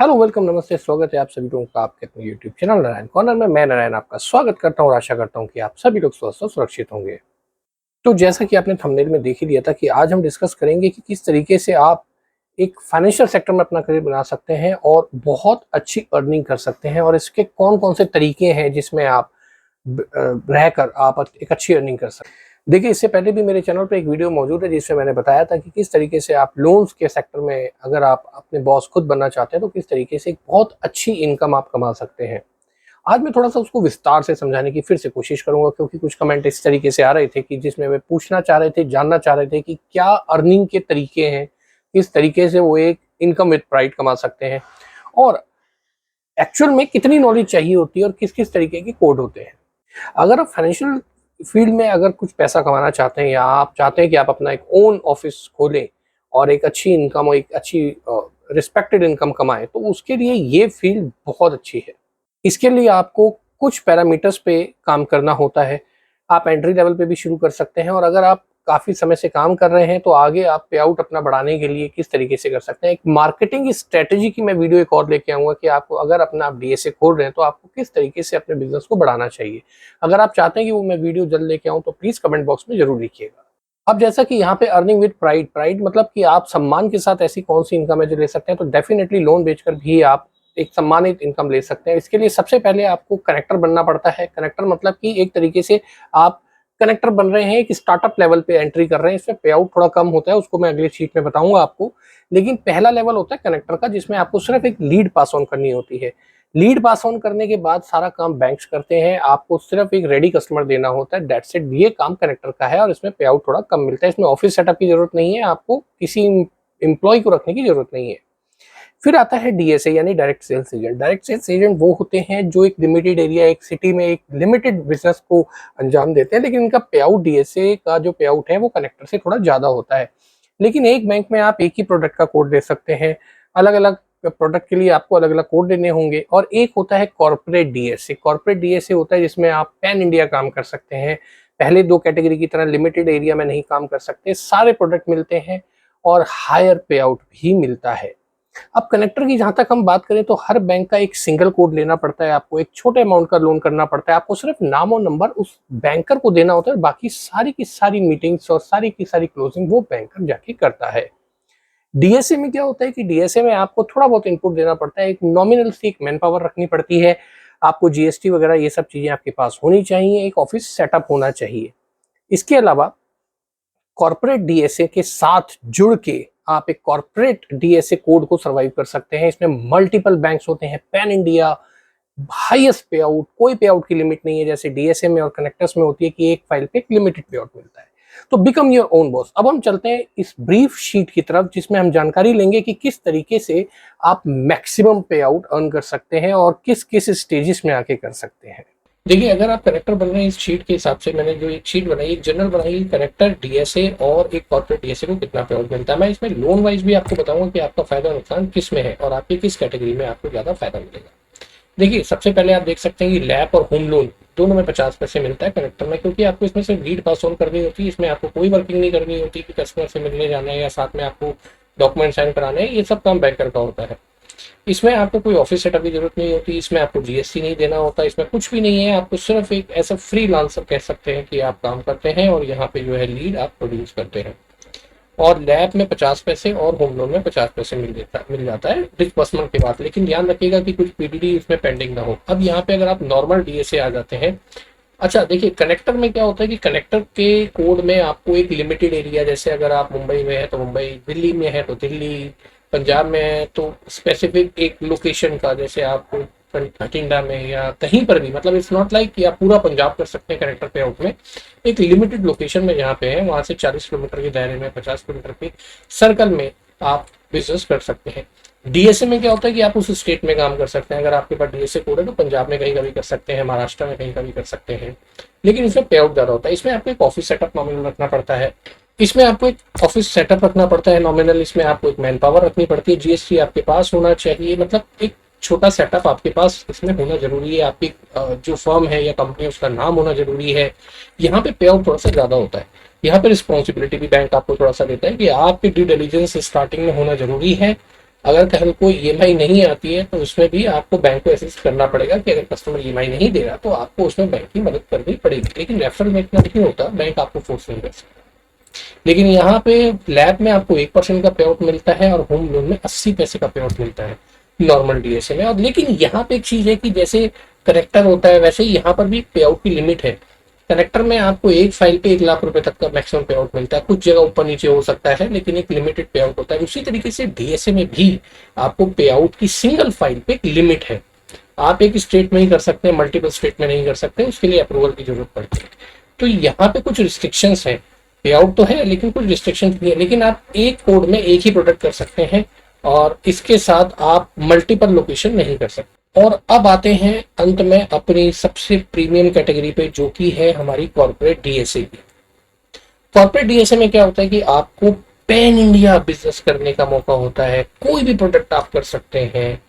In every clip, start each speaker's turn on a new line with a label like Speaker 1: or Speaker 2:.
Speaker 1: Hello, welcome, नमस्ते, स्वागत है आप सभी लोगों का आपके अपने यूट्यूब चैनल नारायण कॉर्नर में। मैं नारायण आपका स्वागत करता हूँ और आशा करता हूँ कि आप सभी लोग स्वस्थ और सुरक्षित होंगे। तो जैसा कि आपने थंबनेल में देख ही लिया था कि आज हम डिस्कस करेंगे कि किस तरीके से आप एक फाइनेंशियल सेक्टर में अपना करियर बना सकते हैं और बहुत अच्छी अर्निंग कर सकते हैं, और इसके कौन कौन से तरीके हैं जिसमें आप रहकर आप एक अच्छी अर्निंग कर सकते हैं। देखिए, इससे पहले भी मेरे चैनल पे एक वीडियो मौजूद है जिसमें मैंने बताया था कि किस तरीके से आप लोन्स के सेक्टर में अगर आप अपने बॉस खुद बनना चाहते हैं तो किस तरीके से एक बहुत अच्छी इनकम आप कमा सकते हैं। आज मैं थोड़ा-सा उसको विस्तार से समझाने की फिर से कोशिश करूँगा, क्योंकि कुछ कमेंट इस तरीके से आ रहे थे कि जिसमें वे पूछना चाह रहे थे, जानना चाह रहे थे कि क्या अर्निंग के तरीके हैं, किस तरीके से वो एक इनकम विद प्राइड कमा सकते हैं और एक्चुअल में कितनी नॉलेज चाहिए होती है और किस-किस तरीके के कोड होते हैं। अगर आप फाइनेंशियल फील्ड में अगर कुछ पैसा कमाना चाहते हैं या आप चाहते हैं कि आप अपना एक ओन ऑफिस खोलें और एक अच्छी इनकम और एक अच्छी रिस्पेक्टेड इनकम कमाएं, तो उसके लिए ये फील्ड बहुत अच्छी है। इसके लिए आपको कुछ पैरामीटर्स पे काम करना होता है। आप एंट्री लेवल पे भी शुरू कर सकते हैं, और अगर आप काफ़ी समय से काम कर रहे हैं तो आगे आप पे आउट अपना बढ़ाने के लिए किस तरीके से कर सकते हैं। एक मार्केटिंग स्ट्रेटजी की मैं वीडियो एक और लेके आऊँगा कि आपको अगर अपना आप डीएसए खोल रहे हैं तो आपको किस तरीके से अपने बिज़नेस को बढ़ाना चाहिए। अगर आप चाहते हैं कि वो मैं वीडियो जल्द लेके आऊँ तो प्लीज़ कमेंट बॉक्स में ज़रूर लिखिएगा। अब जैसा कि यहाँ पे अर्निंग विद प्राइड, प्राइड मतलब कि आप सम्मान के साथ ऐसी कौन-सी इनकम है जो ले सकते हैं, तो डेफिनिटली लोन बेचकर भी आप एक सम्मानित इनकम ले सकते हैं। इसके लिए सबसे पहले आपको कनेक्टर बनना पड़ता है। कनेक्टर मतलब कि एक तरीके से आप कनेक्टर बन रहे हैं, एक स्टार्टअप लेवल पे एंट्री कर रहे हैं। इसमें पे आउट थोड़ा कम होता है, उसको मैं अगली शीट में बताऊँगा आपको। लेकिन पहला लेवल होता है कनेक्टर का, जिसमें आपको सिर्फ एक लीड पास ऑन करनी होती है। लीड पास ऑन करने के बाद सारा काम बैंक्स करते हैं, आपको सिर्फ एक रेडी कस्टमर देना होता है, दैट्स इट। ये काम कनेक्टर का है और इसमें पे आउट थोड़ा कम मिलता है। इसमें ऑफिस सेटअप की ज़रूरत नहीं है, आपको किसी एम्प्लॉयी को रखने की ज़रूरत नहीं है। फिर आता है डीएसए यानी direct sales agent. Direct sales agent वो होते हैं जो एक लिमिटेड एरिया, एक सिटी में एक लिमिटेड बिजनेस को अंजाम देते हैं, लेकिन इनका पे आउट, डीएसए का जो पे आउट है वो कनेक्टर से थोड़ा ज़्यादा होता है। लेकिन एक बैंक में आप एक ही प्रोडक्ट का कोड दे सकते हैं, अलग-अलग प्रोडक्ट के लिए आपको अलग-अलग कोड देने होंगे। और एक होता है कॉर्पोरेट डीएसए। कॉर्पोरेट डीएसए होता है जिसमें आप पैन इंडिया काम कर सकते हैं। पहले 2 कैटेगरी की तरह लिमिटेड एरिया में नहीं काम कर सकते, सारे प्रोडक्ट मिलते हैं और हायर पे आउट भी मिलता है। अब कनेक्टर की जहाँ तक हम बात करें तो हर बैंक का एक सिंगल कोड लेना पड़ता है, आपको एक छोटे अमाउंट का लोन करना पड़ता है, आपको सिर्फ नाम और नंबर उस बैंकर को देना होता है और बाकी सारी की सारी मीटिंग्स और सारी की सारी क्लोजिंग वो बैंकर जाके करता है। डीएसए में क्या होता है कि डीएसए में आपको थोड़ा बहुत इनपुट देना पड़ता है, एक नॉमिनल सी एक मैन पावर रखनी पड़ती है, आपको जीएसटी वगैरह ये सब चीजें आपके पास होनी चाहिए, एक ऑफिस सेटअप होना चाहिए। इसके अलावा कॉर्पोरेट डीएसए के साथ जुड़ के आप एक कॉर्पोरेट डीएसए कोड को सर्वाइव कर सकते हैं। इसमें मल्टीपल बैंक्स होते हैं, पैन इंडिया, हाईएस्ट पे आउट, कोई पे आउट की लिमिट नहीं है जैसे डीएसए में और कनेक्टर्स में होती है कि एक फाइल पे एक लिमिटेड पे आउट मिलता है। तो बिकम योर ओन बॉस। अब हम चलते हैं इस ब्रीफ शीट की तरफ जिसमें हम जानकारी लेंगे कि किस तरीके से आप मैक्सिमम पे आउट अर्न कर सकते हैं और किस किस स्टेजेस में आके कर सकते हैं। देखिए, अगर आप कनेक्टर बन रहे हैं, इस शीट के हिसाब से मैंने जो एक शीट बनाई, एक जनरल बनाई, कनेक्टर, डीएसए और एक कॉर्पोरेट डीएसए को कितना पे आउट मिलता है। मैं इसमें लोन वाइज भी आपको बताऊंगा कि आपका फायदा नुकसान किस में है और आपकी किस कैटेगरी में आपको ज्यादा फायदा मिलेगा। देखिए, सबसे पहले आप देख सकते हैं कि लैप और होम लोन दोनों में 50 पैसे मिलता है कनेक्टर में, क्योंकि आपको इसमें सिर्फ लीड पास ऑन करनी होती है। इसमें आपको कोई वर्किंग नहीं करनी होती कि कस्टमर से मिलने जाना है या साथ में आपको डॉक्यूमेंट साइन कराने हैं, ये सब काम बैंकर का होता है। इसमें आपको कोई ऑफिस सेटअप की जरूरत नहीं होती, इसमें आपको जीएसटी नहीं देना होता, इसमें कुछ भी नहीं है। आपको सिर्फ एक ऐसा फ्रीलांसर कह सकते हैं कि आप काम करते हैं और यहाँ पे जो है लीड आप प्रोड्यूस करते हैं। और लैब में 50 पैसे और होम लोन में 50 पैसे मिल जाता है डिस्बर्समेंट के बाद। लेकिन ध्यान रखिएगा कि कुछ पीडीडी इसमें पेंडिंग ना हो। अब यहाँ पे अगर आप नॉर्मल डीएसए आ जाते हैं, अच्छा देखिए, कनेक्टर में क्या होता है कि कनेक्टर के कोड में आपको एक लिमिटेड एरिया, जैसे अगर आप मुंबई में है तो मुंबई, दिल्ली में है तो दिल्ली, पंजाब में है तो स्पेसिफिक एक लोकेशन का, जैसे आपको बठिंडा में या कहीं पर भी, मतलब इट्स नॉट लाइक कि आप पूरा पंजाब कर सकते हैं कनेक्टर पे आउट में। एक लिमिटेड लोकेशन में जहाँ पे है वहां से 40 किलोमीटर के दायरे में, 50 किलोमीटर के सर्कल में आप बिजनेस कर सकते हैं। डीएसए में क्या होता है कि आप उस स्टेट में काम कर सकते हैं। अगर आपके पास डीएसए कोड है तो पंजाब में कहीं का भी कर सकते हैं, महाराष्ट्र में कहीं का भी कर सकते हैं, लेकिन इसमें पे आउट ज्यादा होता है। इसमें आपको एक ऑफिस सेटअप नॉमिनल रखना पड़ता है, इसमें आपको एक ऑफिस सेटअप रखना पड़ता है नॉमिनल, इसमें आपको एक मैन पावर रखनी पड़ती है, जीएसटी आपके पास होना चाहिए, मतलब एक छोटा सेटअप आपके पास इसमें होना जरूरी है। आपकी जो फर्म है या कंपनी उसका नाम होना जरूरी है। यहाँ पे पे आउट थोड़ा सा ज्यादा होता है। यहाँ पे रिस्पॉन्सिबिलिटी भी बैंक आपको थोड़ा सा देता है कि आपकी ड्यू डिलिजेंस स्टार्टिंग में होना जरूरी है। अगर कहीं को ईएमआई नहीं आती है तो उसमें भी आपको बैंक को असिस्ट करना पड़ेगा कि अगर कस्टमर ईएमआई नहीं दे रहा तो आपको उसमें बैंक की मदद करनी पड़ेगी। लेकिन रेफरल में इतना नहीं होता, बैंक आपको फोर्स नहीं कर सकता। लेकिन यहाँ पे लैब में आपको 1% का पे आउट मिलता है और होम लोन में 80 पैसे का पे आउट मिलता है नॉर्मल डीएसए में। और लेकिन यहाँ पे एक चीज है कि जैसे कनेक्टर होता है वैसे ही यहाँ पर भी पे आउट की लिमिट है। कनेक्टर में आपको एक फाइल पे 1 लाख रुपए तक का मैक्सिमम पे आउट मिलता है, कुछ जगह ऊपर नीचे हो सकता है लेकिन एक लिमिटेड पे आउट होता है। उसी तरीके से डीएसए में भी आपको पे आउट की सिंगल फाइल पे एक लिमिट है। आप एक स्टेट में ही कर सकते हैं, मल्टीपल स्टेट में नहीं कर सकते, उसके लिए अप्रूवल की जरूरत पड़ती है। तो यहाँ पे कुछ रिस्ट्रिक्शंस हैं, पे आउट तो है लेकिन कुछ रिस्ट्रिक्शंस भी है। लेकिन आप एक कोड में एक ही प्रोडक्ट कर सकते हैं और इसके साथ आप मल्टीपल लोकेशन नहीं कर सकते। और अब आते हैं अंत में अपनी सबसे प्रीमियम कैटेगरी पे, जो कि है हमारी कॉर्पोरेट डीएसए की। कॉर्पोरेट डीएसए में क्या होता है कि आपको पैन इंडिया बिजनेस करने का मौका होता है, कोई भी प्रोडक्ट आप कर सकते हैं।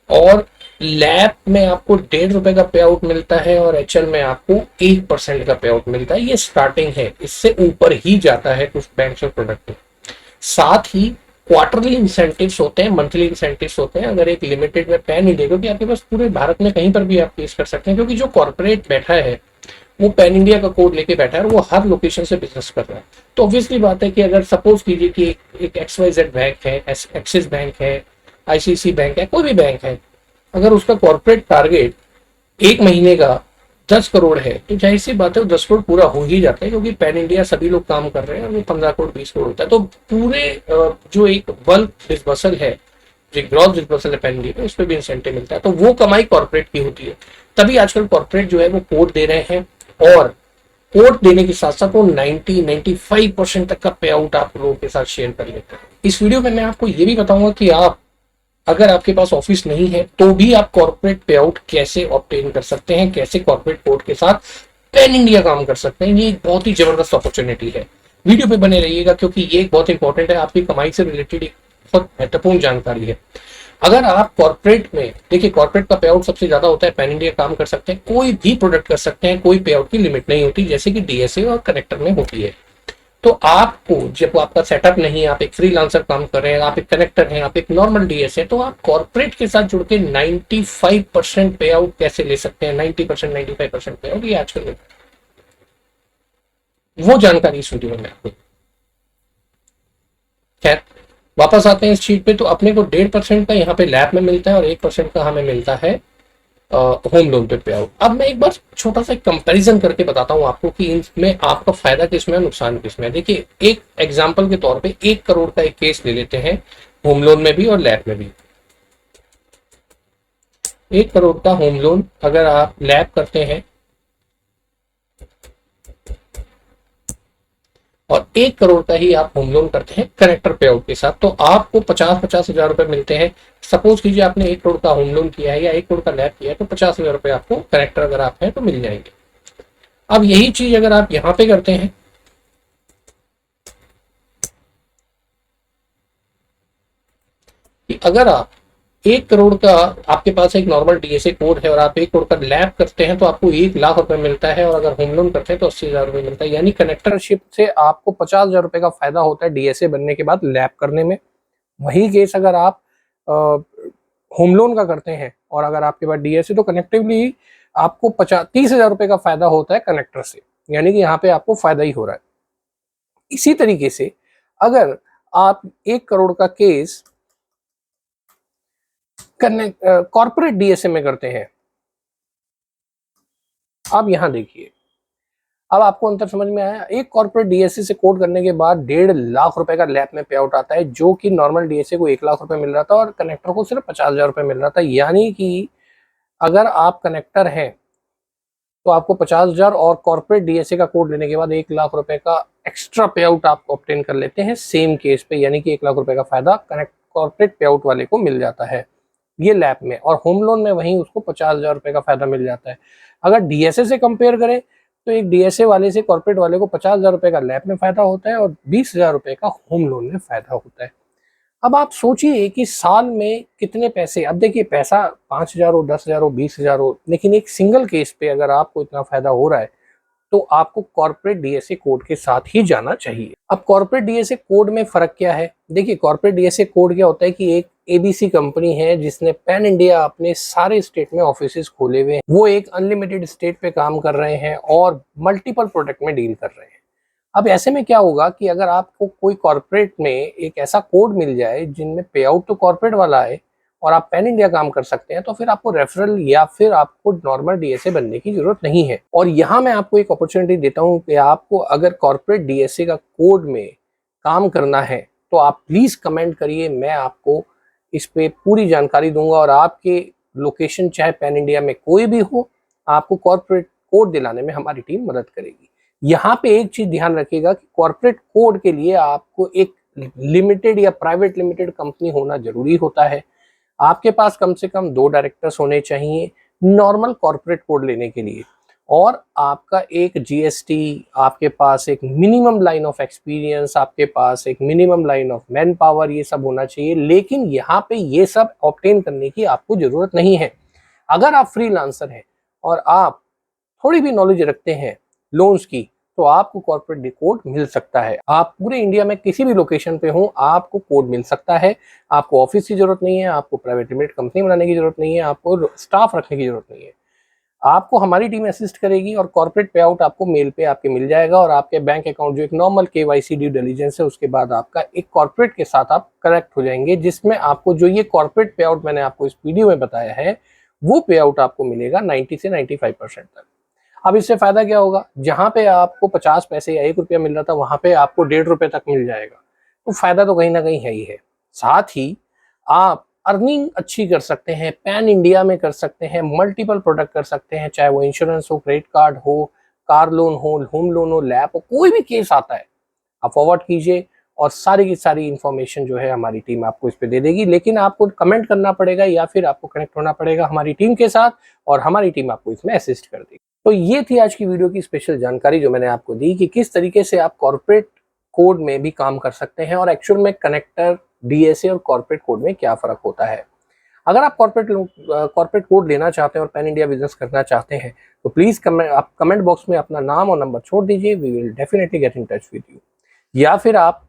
Speaker 1: और लैब में आपको 1.5 रुपए का पे आउट मिलता है और एचएल में आपको 1% का पे आउट मिलता है। ये स्टार्टिंग है, इससे ऊपर ही जाता है कुछ बैंक और प्रोडक्ट में। साथ ही क्वार्टरली इंसेंटिव्स होते हैं, मंथली इंसेंटिव्स होते हैं। अगर एक लिमिटेड में पैन इंडिया, क्योंकि आपके पास पूरे भारत में कहीं पर भी आप केस कर सकते हैं, क्योंकि जो कॉर्पोरेट बैठा है वो पैन इंडिया का कोड लेके बैठा है और वो हर लोकेशन से बिजनेस कर रहा है। तो ऑब्वियसली बात है कि अगर सपोज कीजिए कि एक XYZ बैंक है, एक्सिस बैंक है, आईसीआईसी बैंक है, कोई भी बैंक है, अगर उसका कॉर्पोरेट टारगेट एक महीने का 10 करोड़ है तो जाहिर सी बात है वो 10 करोड़ पूरा हो ही जाता है, क्योंकि पैन इंडिया सभी लोग काम कर रहे हैं और वो 15 करोड़ 20 करोड़ होता है। तो पूरे जो एक बल्क डिस्बर्सल है, जो ग्रॉस डिस्बर्सल है पैन इंडिया में, उस पर भी इंसेंटिव मिलता है। तो वो कमाई कॉर्पोरेट की होती है। तभी आजकल कॉर्पोरेट जो है वो कोड दे रहे हैं, और कोड देने के साथ साथ वो 90-95% तक का पे आउट आप लोगों के साथ शेयर कर लेते हैं। इस वीडियो में मैं आपको ये भी बताऊंगा कि आप, अगर आपके पास ऑफिस नहीं है तो भी आप कॉर्पोरेट पे आउट कैसे ऑब्टेन कर सकते हैं, कैसे कॉर्पोरेट कोड के साथ पैन इंडिया काम कर सकते हैं। ये एक बहुत ही जबरदस्त अपॉर्चुनिटी है। वीडियो पे बने रहिएगा क्योंकि ये बहुत इंपॉर्टेंट है, आपकी कमाई से रिलेटेड एक बहुत महत्वपूर्ण जानकारी है। अगर आप कॉर्पोरेट में देखिए, कॉर्पोरेट का पे आउट सबसे ज्यादा होता है, पैन इंडिया काम कर सकते हैं, कोई भी प्रोडक्ट कर सकते हैं, कोई पे आउट की लिमिट नहीं होती जैसे कि डीएसए और कनेक्टर में होती है। तो आपको जब आपका सेटअप नहीं, आप एक फ्रीलांसर काम कर रहे हैं, आप एक कनेक्टर हैं, आप एक नॉर्मल डीएस है, तो आप कॉर्पोरेट के साथ जुड़ के 95% पे आउट कैसे ले सकते हैं, 90% 95% पे आउट, ये आजकल वो जानकारी इस वीडियो में आपको। खैर, वापस आते हैं इस शीट पे। तो अपने को 1.5% का यहाँ पे लैब में मिलता है और 1% का हमें मिलता है होम लोन पे आउट। अब मैं एक बार छोटा सा कंपैरिजन करके बताता हूं आपको कि इनमें आपका फायदा किसमें है, नुकसान किसमें है। देखिए, एक एग्जांपल के तौर पे 1 करोड़ का एक केस ले लेते हैं, होम लोन में भी और लैब में भी। 1 करोड़ का होम लोन अगर आप लैब करते हैं और 1 करोड़ का ही आप होम लोन करते हैं कनेक्टर पे आउट के साथ, तो आपको 50-50 हजार रुपए मिलते हैं। सपोज कीजिए आपने 1 करोड़ का होम लोन किया है या 1 करोड़ का लैब किया है, तो 50 हजार रुपए आपको कनेक्टर अगर आप हैं तो मिल जाएंगे। अब यही चीज अगर आप यहां पे करते हैं, कि अगर आप 1 करोड़ का, आपके पास एक नॉर्मल डीएसए कोड है और आप 1 करोड़ का लैब करते हैं तो आपको 1 लाख रुपए मिलता है, और अगर होम लोन करते हैं तो 80 हजार रुपए मिलता है। यानी कनेक्टरशिप से आपको 50 हजार रुपए का फायदा होता है डीएसए बनने के बाद लैब करने में। वही केस अगर आप होम लोन का करते हैं और अगर आपके पास डीएसए, तो कनेक्टिवली आपको 30 हजार रुपए का फायदा होता है कनेक्टर से। यानी कि यहाँ पे आपको फायदा ही हो रहा है। इसी तरीके से अगर आप 1 करोड़ का केस कॉर्पोरेट डीएसए में करते हैं, आप यहां देखिए, अब आपको अंतर समझ में आया। एक कॉर्पोरेट डीएसए से कोड करने के बाद 1.5 लाख रुपए का लैब में पे आउट आता है, जो कि नॉर्मल डीएसए को 1 लाख रुपए मिल रहा था और कनेक्टर को सिर्फ 50 हजार रुपए मिल रहा था। यानी कि अगर आप कनेक्टर हैं तो आपको 50 हजार, और कॉर्पोरेट डीएसए का कोड लेने के बाद 1 लाख रुपए का एक्स्ट्रा पे आउट आप ऑब्टेन कर लेते हैं सेम केस पे। यानी कि 1 लाख रुपए का फायदा कॉर्पोरेट पे आउट वाले को मिल जाता है ये लैब में, और होम लोन में वहीं उसको 50 हजार रुपए का फायदा मिल जाता है। अगर डीएसए से कंपेयर करें तो एक डीएसए वाले से कॉर्पोरेट वाले को 50 हजार रुपए का लैब में फायदा होता है और 20 हजार रुपए का होम लोन में फायदा होता है। अब आप सोचिए कि साल में कितने पैसे, अब देखिए पैसा 5 हजार हो, 10 हजार हो, 20 हजार हो, लेकिन एक सिंगल केस पे अगर आपको इतना फायदा हो रहा है तो आपको कॉर्पोरेट डीएसए कोड के साथ ही जाना चाहिए। अब कॉर्पोरेट डीएसए कोड में फर्क क्या है? देखिए, कॉर्पोरेट डीएसए कोड क्या होता है कि एक एबीसी कंपनी है जिसने पैन इंडिया अपने सारे स्टेट में ऑफिसेज खोले हुए हैं। वो एक अनलिमिटेड स्टेट पे काम कर रहे हैं और मल्टीपल प्रोडक्ट में डील कर रहे हैं। अब ऐसे में क्या होगा कि अगर आपको कोई कॉर्पोरेट में एक ऐसा कोड मिल जाए जिनमें पे आउट तो कॉर्पोरेट वाला है और आप पैन इंडिया काम कर सकते हैं, तो फिर आपको रेफरल या फिर आपको नॉर्मल डीएसए बनने की जरूरत नहीं है। और यहाँ मैं आपको एक अपॉर्चुनिटी देता हूँ कि आपको अगर कॉर्पोरेट डीएसए का कोड में काम करना है तो आप प्लीज कमेंट करिए, मैं आपको इस पे पूरी जानकारी दूंगा और आपके लोकेशन चाहे पैन इंडिया में कोई भी हो, आपको कॉर्पोरेट कोड दिलाने में हमारी टीम मदद करेगी। यहाँ पे एक चीज ध्यान रखिएगा कि कॉर्पोरेट कोड के लिए आपको एक लिमिटेड या प्राइवेट लिमिटेड कंपनी होना जरूरी होता है। आपके पास कम से कम 2 डायरेक्टर्स होने चाहिए नॉर्मल कॉर्पोरेट कोड लेने के लिए, और आपका एक जीएसटी, आपके पास एक मिनिमम लाइन ऑफ एक्सपीरियंस, आपके पास एक minimum line of man power, ये सब होना चाहिए। लेकिन यहाँ पे ये सब ऑब्टेन करने की आपको जरूरत नहीं है। अगर आप फ्रीलांसर हैं और आप थोड़ी भी नॉलेज रखते हैं लोन्स की, तो आपको कॉर्पोरेट कोड मिल सकता है। आप पूरे इंडिया में किसी भी लोकेशन पे हो, आपको कोड मिल सकता है। आपको ऑफिस की जरूरत नहीं है, आपको प्राइवेट लिमिटेड कंपनी बनाने की जरूरत नहीं है, आपको स्टाफ रखने की जरूरत नहीं है। आपको हमारी टीम असिस्ट करेगी और कॉर्पोरेट पे आउट आपको मेल पे आपके मिल जाएगा, और आपके बैंक अकाउंट जो एक नॉर्मल केवाईसी ड्यू डिलीजेंस है, उसके बाद आपका एक कॉर्पोरेट के साथ आप कनेक्ट हो जाएंगे, जिसमें आपको जो ये कॉर्पोरेट पे आउट मैंने आपको इस वीडियो में बताया है, वो पे आउट आपको मिलेगा 90 से 95% तक। अब इससे फायदा क्या होगा, जहां पे आपको 50 पैसे या 1 रुपया मिल रहा था, वहां पे आपको 1.5 रुपए तक मिल जाएगा। तो फायदा तो कहीं ना कहीं है ही है। साथ ही आप अर्निंग अच्छी कर सकते हैं, पैन इंडिया में कर सकते हैं, मल्टीपल प्रोडक्ट कर सकते हैं, चाहे वो इंश्योरेंस हो, क्रेडिट कार्ड हो, कार लोन हो, होम लोन हो, लैप हो, कोई भी केस आता है आप फॉरवर्ड कीजिए और सारी की सारी इंफॉर्मेशन जो है हमारी टीम आपको इस पे दे देगी। लेकिन आपको कमेंट करना पड़ेगा या फिर आपको कनेक्ट होना पड़ेगा हमारी टीम के साथ, और हमारी टीम आपको इसमें असिस्ट कर देगी। तो ये थी आज की वीडियो की स्पेशल जानकारी जो मैंने आपको दी कि किस तरीके से आप कॉर्पोरेट कोड में भी काम कर सकते हैं और एक्चुअल में कनेक्टर, डीएसए और कॉर्पोरेट कोड में क्या फर्क होता है। अगर आप कॉर्पोरेट कोड लेना चाहते हैं और पैन इंडिया बिजनेस करना चाहते हैं, तो प्लीज आप कमेंट बॉक्स में अपना नाम और नंबर छोड़ दीजिए, we will definitely get in touch with you. या फिर आप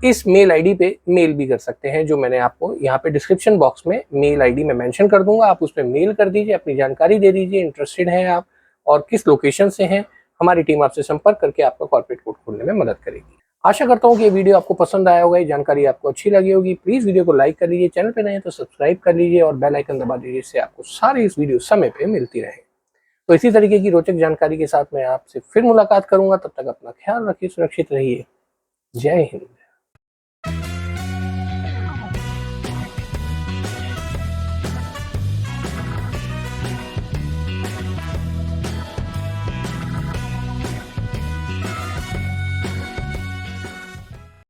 Speaker 1: इस मेल आईडी पे मेल भी कर सकते हैं, जो मैंने आपको यहाँ पे डिस्क्रिप्शन बॉक्स में मेल आईडी में मेंशन कर दूंगा। आप उस पर मेल कर दीजिए, अपनी जानकारी दे दीजिए, इंटरेस्टेड हैं आप और किस लोकेशन से हैं। हमारी टीम आपसे संपर्क करके आपका कॉर्पोरेट कोड खोलने में मदद करेगी। आशा करता हूँ कि ये वीडियो आपको पसंद आया होगा, ये जानकारी आपको अच्छी लगी होगी। प्लीज वीडियो को लाइक कर लीजिए, चैनल पे नए हैं तो सब्सक्राइब कर लीजिए और बेल आइकन दबा दीजिए, इससे आपको सारी इस वीडियो समय पे मिलती रहे। तो इसी तरीके की रोचक जानकारी के साथ मैं आपसे फिर मुलाकात करूंगा। तब तक अपना ख्याल रखिए, सुरक्षित रहिए। जय हिंद।